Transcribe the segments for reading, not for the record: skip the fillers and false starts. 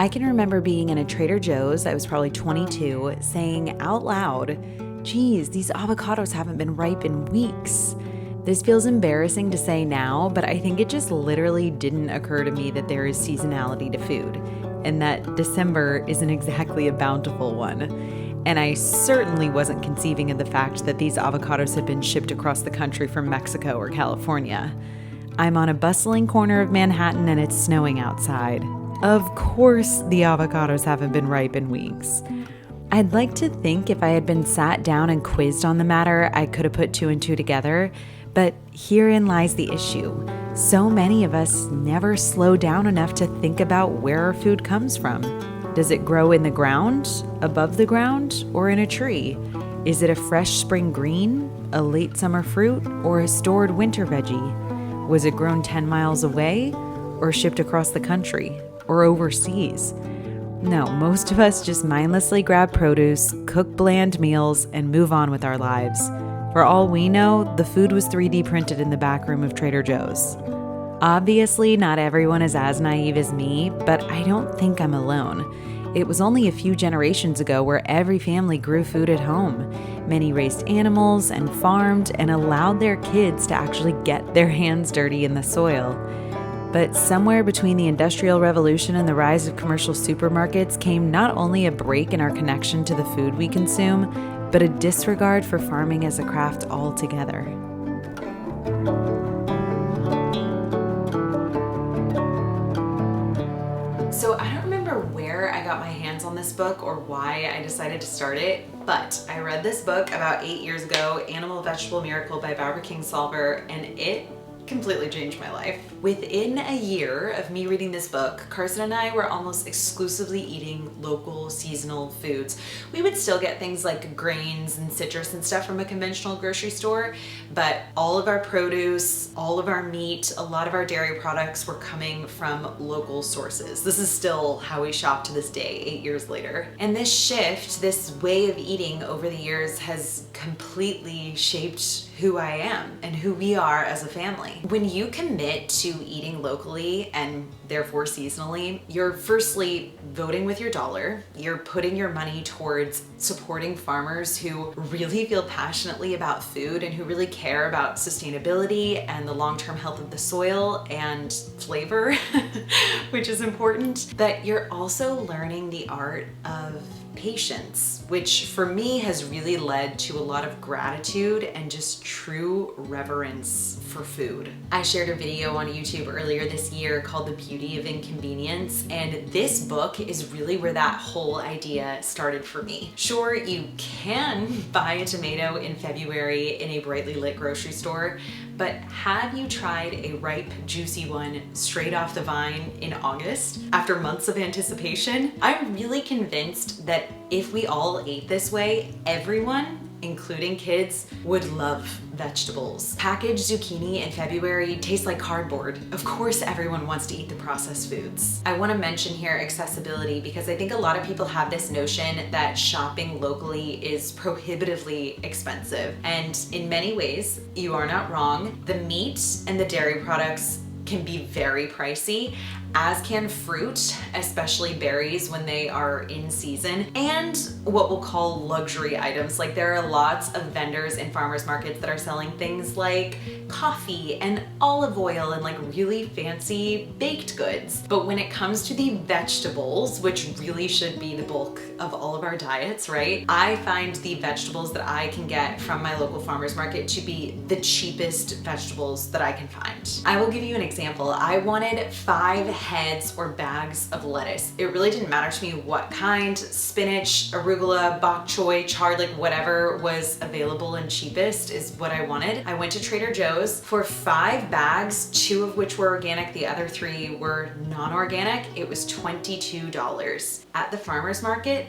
I can remember being in a Trader Joe's, I was probably 22, saying out loud, geez, these avocados haven't been ripe in weeks. This feels embarrassing to say now, but I think it just literally didn't occur to me that there is seasonality to food, and that December isn't exactly a bountiful one. And I certainly wasn't conceiving of the fact that these avocados had been shipped across the country from Mexico or California. I'm on a bustling corner of Manhattan and it's snowing outside. Of course, the avocados haven't been ripe in weeks. I'd like to think if I had been sat down and quizzed on the matter, I could have put two and two together, but herein lies the issue. So many of us never slow down enough to think about where our food comes from. Does it grow in the ground, above the ground, or in a tree? Is it a fresh spring green, a late summer fruit, or a stored winter veggie? Was it grown 10 miles away, or shipped across the country, or overseas? No, most of us just mindlessly grab produce, cook bland meals, and move on with our lives. For all we know, the food was 3D printed in the back room of Trader Joe's. Obviously, not everyone is as naive as me, but I don't think I'm alone. It was only a few generations ago where every family grew food at home. Many raised animals and farmed and allowed their kids to actually get their hands dirty in the soil. But somewhere between the Industrial Revolution and the rise of commercial supermarkets came not only a break in our connection to the food we consume, but a disregard for farming as a craft altogether. So I don't remember where I got my hands on this book or why I decided to start it, but I read this book about 8 years ago, Animal Vegetable Miracle by Barbara Kingsolver, and it completely changed my life. Within a year of me reading this book, Carson and I were almost exclusively eating local seasonal foods. We would still get things like grains and citrus and stuff from a conventional grocery store, but all of our produce, all of our meat, a lot of our dairy products were coming from local sources. This is still how we shop to this day, 8 years later. And this shift, this way of eating over the years has completely shaped who I am and who we are as a family. When you commit to eating locally and therefore seasonally, you're firstly voting with your dollar. You're putting your money towards supporting farmers who really feel passionately about food and who really care about sustainability and the long-term health of the soil and flavor, which is important. But you're also learning the art of patience, which for me has really led to a lot of gratitude and just true reverence for food. I shared a video on YouTube earlier this year called The Beauty of Inconvenience, and this book is really where that whole idea started for me. Sure, you can buy a tomato in February in a brightly lit grocery store, but have you tried a ripe, juicy one straight off the vine in August after months of anticipation? I'm really convinced that if we all ate this way, everyone, including kids, would love vegetables. Packaged zucchini in February tastes like cardboard. Of course everyone wants to eat the processed foods. I want to mention here accessibility because I think a lot of people have this notion that shopping locally is prohibitively expensive. And in many ways, you are not wrong. The meat and the dairy products can be very pricey, as can fruit, especially berries when they are in season, and what we'll call luxury items. Like there are lots of vendors in farmers markets that are selling things like coffee and olive oil and like really fancy baked goods. But when it comes to the vegetables, which really should be the bulk of all of our diets, right? I find the vegetables that I can get from my local farmers market to be the cheapest vegetables that I can find. I will give you an example. I wanted 5 heads or bags of lettuce. It really didn't matter to me what kind, spinach, arugula, bok choy, chard, like whatever was available and cheapest is what I wanted. I went to Trader Joe's for 5 bags, 2 of which were organic, the other 3 were non-organic. It was $22. At the farmer's market,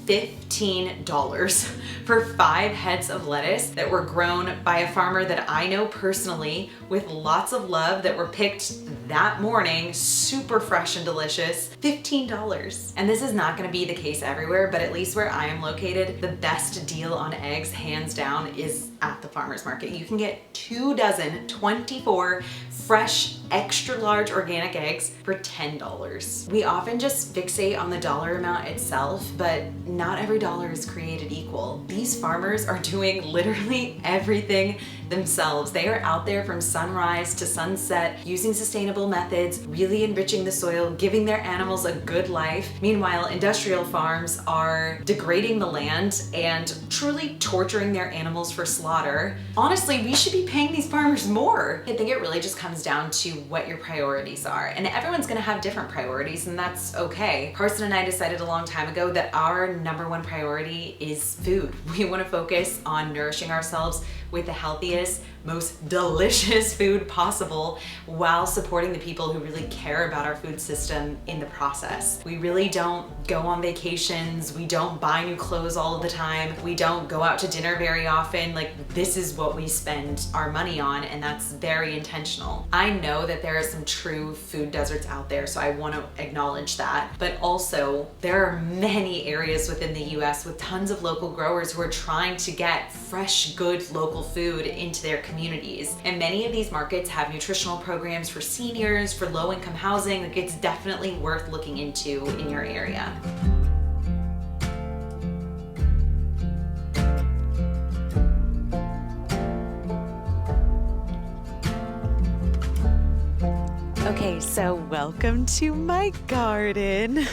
$15 for 5 heads of lettuce that were grown by a farmer that I know personally with lots of love, that were picked that morning, super fresh and delicious. $15. And this is not going to be the case everywhere, but at least where I am located, the best deal on eggs, hands down, is at the farmer's market. You can get 2 dozen, 24 fresh extra large organic eggs for $10. We often just fixate on the dollar amount itself, but not every dollar is created equal. These farmers are doing literally everything themselves. They are out there from sunrise to sunset, using sustainable methods, really enriching the soil, giving their animals a good life. Meanwhile, industrial farms are degrading the land and truly torturing their animals for slaughter. Honestly, we should be paying these farmers more. I think it really just comes down to what your priorities are. And everyone's gonna have different priorities, and that's okay. Carson and I decided a long time ago that our number one priority is food. We wanna focus on nourishing ourselves with the healthiest, most delicious food possible while supporting the people who really care about our food system in the process. We really don't go on vacations. We don't buy new clothes all of the time. We don't go out to dinner very often. Like, this is what we spend our money on, and that's very intentional. I know that there are some true food deserts out there, so I want to acknowledge that. But also, there are many areas within the US with tons of local growers who are trying to get fresh, good local food into their communities. And many of these markets have nutritional programs for seniors, for low-income housing. Like, it's definitely worth looking into in your area. Okay, so welcome to my garden.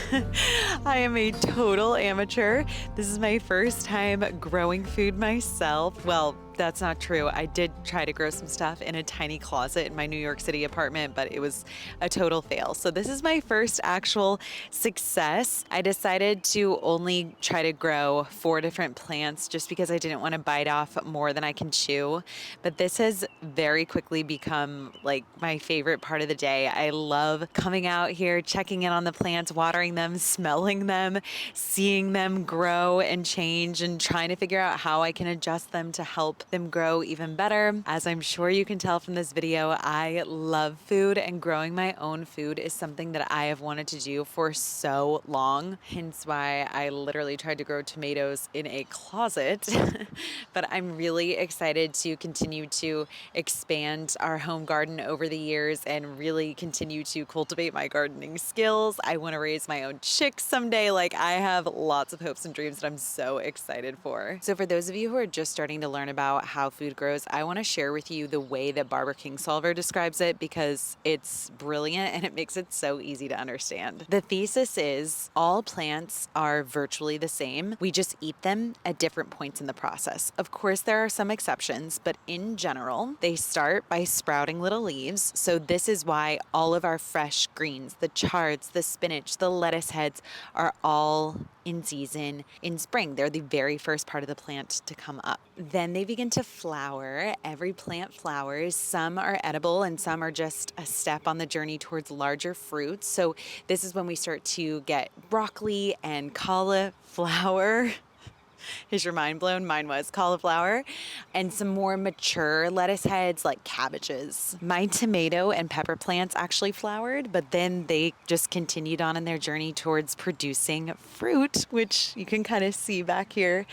I am a total amateur. This is my first time growing food myself. Well, that's not true. I did try to grow some stuff in a tiny closet in my New York City apartment, but it was a total fail. So this is my first actual success. I decided to only try to grow 4 different plants just because I didn't want to bite off more than I can chew. But this has very quickly become like my favorite part of the day. I love coming out here, checking in on the plants, watering them, smelling them, seeing them grow and change, and trying to figure out how I can adjust them to help them grow even better. As I'm sure you can tell from this video, I love food, and growing my own food is something that I have wanted to do for so long. Hence why I literally tried to grow tomatoes in a closet. But I'm really excited to continue to expand our home garden over the years and really continue to cultivate my gardening skills. I want to raise my own chicks someday. Like, I have lots of hopes and dreams that I'm so excited for. So for those of you who are just starting to learn about how food grows, I want to share with you the way that Barbara Kingsolver describes it, because it's brilliant and it makes it so easy to understand. The thesis is all plants are virtually the same. We just eat them at different points in the process. Of course, there are some exceptions, but in general, they start by sprouting little leaves. So this is why all of our fresh greens, the chards, the spinach, the lettuce heads, are all in season in spring. They're the very first part of the plant to come up. Then they begin to flower. Every plant flowers. Some are edible and some are just a step on the journey towards larger fruits. So this is when we start to get broccoli and cauliflower. Is your mind blown? Mine was cauliflower, and some more mature lettuce heads like cabbages. My tomato and pepper plants actually flowered, but then they just continued on in their journey towards producing fruit, which you can kind of see back here.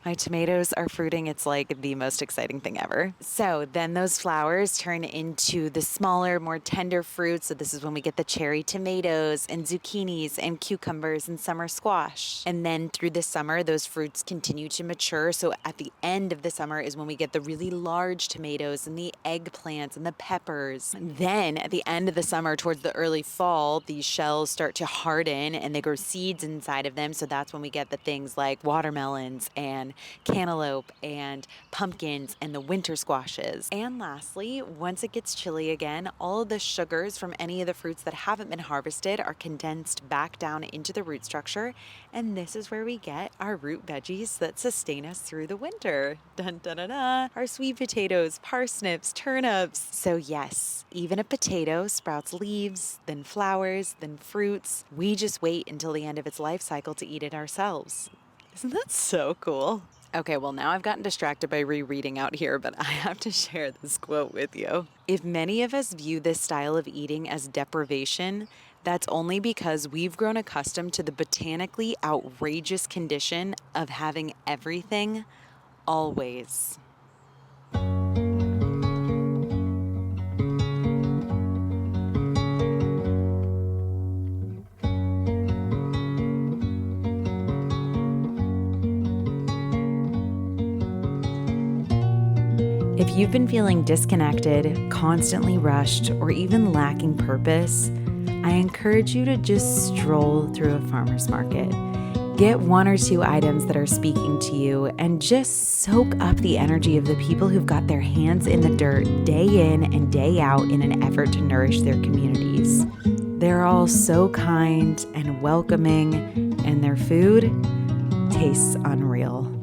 My tomatoes are fruiting. It's like the most exciting thing ever. So then those flowers turn into the smaller, more tender fruits. So this is when we get the cherry tomatoes and zucchinis and cucumbers and summer squash. And then through the summer, those fruits continue to mature. So at the end of the summer is when we get the really large tomatoes and the eggplants and the peppers. And then at the end of the summer, towards the early fall, these shells start to harden and they grow seeds inside of them. So that's when we get the things like watermelons and cantaloupe and pumpkins and the winter squashes. And lastly, once it gets chilly again, all of the sugars from any of the fruits that haven't been harvested are condensed back down into the root structure. And this is where we get our root veggies that sustain us through the winter. Dun, dun, dun, dun. Our sweet potatoes, parsnips, turnips. So yes, even a potato sprouts leaves, then flowers, then fruits. We just wait until the end of its life cycle to eat it ourselves. Isn't that so cool? Okay, well, now I've gotten distracted by rereading out here, but I have to share this quote with you. If many of us view this style of eating as deprivation, that's only because we've grown accustomed to the botanically outrageous condition of having everything, always. If you've been feeling disconnected, constantly rushed, or even lacking purpose, I encourage you to just stroll through a farmer's market. Get 1 or 2 items that are speaking to you and just soak up the energy of the people who've got their hands in the dirt day in and day out in an effort to nourish their communities. They're all so kind and welcoming, and their food tastes unreal.